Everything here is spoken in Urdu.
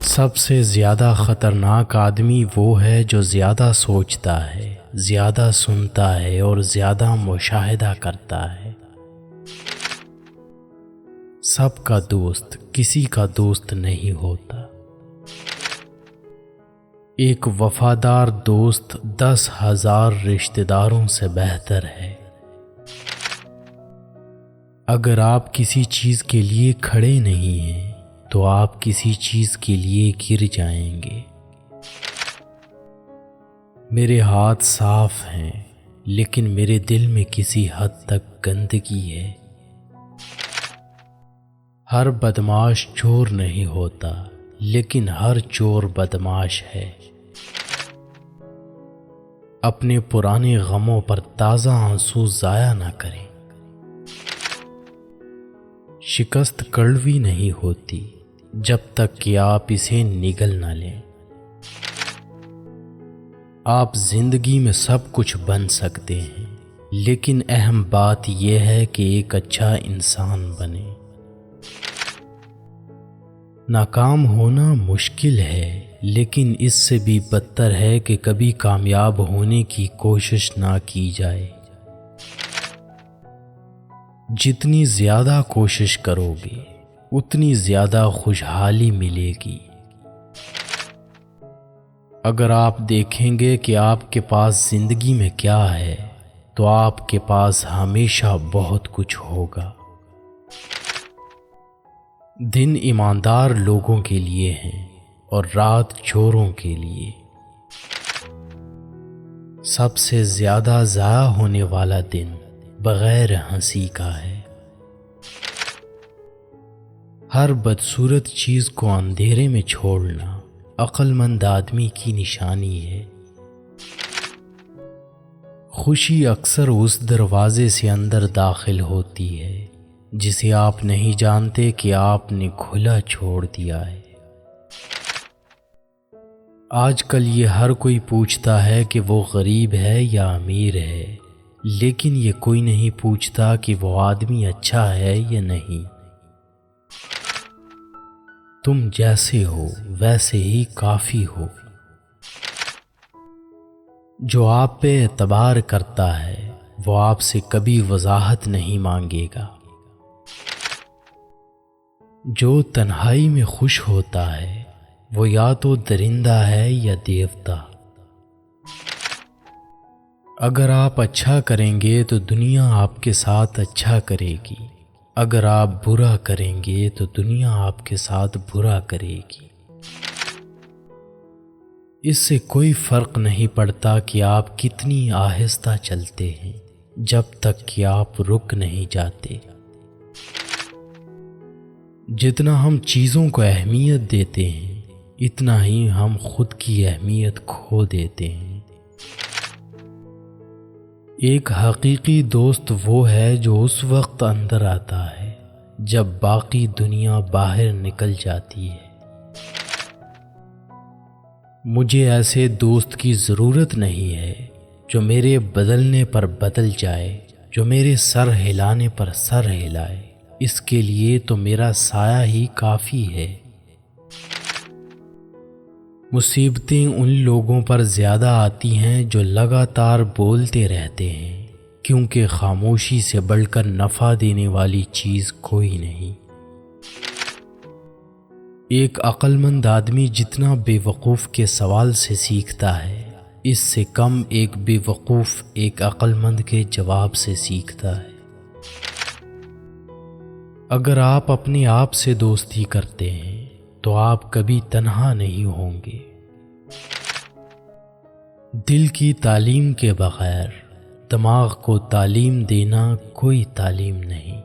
سب سے زیادہ خطرناک آدمی وہ ہے جو زیادہ سوچتا ہے، زیادہ سنتا ہے اور زیادہ مشاہدہ کرتا ہے۔ سب کا دوست کسی کا دوست نہیں ہوتا۔ ایک وفادار دوست 10,000 رشتہ داروں سے بہتر ہے۔ اگر آپ کسی چیز کے لیے کھڑے نہیں ہیں تو آپ کسی چیز کے لیے گر جائیں گے۔ میرے ہاتھ صاف ہیں لیکن میرے دل میں کسی حد تک گندگی ہے۔ ہر بدمعاش چور نہیں ہوتا لیکن ہر چور بدمعاش ہے۔ اپنے پرانے غموں پر تازہ آنسو ضائع نہ کریں۔ شکست کڑوی نہیں ہوتی جب تک کہ آپ اسے نگل نہ لیں۔ آپ زندگی میں سب کچھ بن سکتے ہیں لیکن اہم بات یہ ہے کہ ایک اچھا انسان بنے۔ ناکام ہونا مشکل ہے لیکن اس سے بھی بدتر ہے کہ کبھی کامیاب ہونے کی کوشش نہ کی جائے۔ جتنی زیادہ کوشش کرو گے اتنی زیادہ خوشحالی ملے گی۔ اگر آپ دیکھیں گے کہ آپ کے پاس زندگی میں کیا ہے تو آپ کے پاس ہمیشہ بہت کچھ ہوگا۔ دن ایماندار لوگوں کے لیے ہیں اور رات چوروں کے لیے۔ سب سے زیادہ ضائع ہونے والا دن بغیر ہنسی کا ہے۔ ہر بدصورت چیز کو اندھیرے میں چھوڑنا عقل مند آدمی کی نشانی ہے۔ خوشی اکثر اس دروازے سے اندر داخل ہوتی ہے جسے آپ نہیں جانتے کہ آپ نے کھلا چھوڑ دیا ہے۔ آج کل یہ ہر کوئی پوچھتا ہے کہ وہ غریب ہے یا امیر ہے، لیکن یہ کوئی نہیں پوچھتا کہ وہ آدمی اچھا ہے یا نہیں۔ تم جیسے ہو ویسے ہی کافی ہو۔ جو آپ پہ اعتبار کرتا ہے وہ آپ سے کبھی وضاحت نہیں مانگے گا۔ جو تنہائی میں خوش ہوتا ہے وہ یا تو درندہ ہے یا دیوتا۔ اگر آپ اچھا کریں گے تو دنیا آپ کے ساتھ اچھا کرے گی، اگر آپ برا کریں گے تو دنیا آپ کے ساتھ برا کرے گی۔ اس سے کوئی فرق نہیں پڑتا کہ آپ کتنی آہستہ چلتے ہیں جب تک کہ آپ رک نہیں جاتے۔ جتنا ہم چیزوں کو اہمیت دیتے ہیں اتنا ہی ہم خود کی اہمیت کھو دیتے ہیں۔ ایک حقیقی دوست وہ ہے جو اس وقت اندر آتا ہے جب باقی دنیا باہر نکل جاتی ہے۔ مجھے ایسے دوست کی ضرورت نہیں ہے جو میرے بدلنے پر بدل جائے، جو میرے سر ہلانے پر سر ہلائے۔ اس کے لیے تو میرا سایہ ہی کافی ہے۔ مصیبتیں ان لوگوں پر زیادہ آتی ہیں جو لگاتار بولتے رہتے ہیں، کیونکہ خاموشی سے بڑھ کر نفع دینے والی چیز کوئی نہیں۔ ایک عقل مند آدمی جتنا بے وقوف کے سوال سے سیکھتا ہے اس سے کم ایک بے وقوف ایک عقل مند کے جواب سے سیکھتا ہے۔ اگر آپ اپنے آپ سے دوستی کرتے ہیں تو آپ کبھی تنہا نہیں ہوں گے۔ دل کی تعلیم کے بغیر دماغ کو تعلیم دینا کوئی تعلیم نہیں۔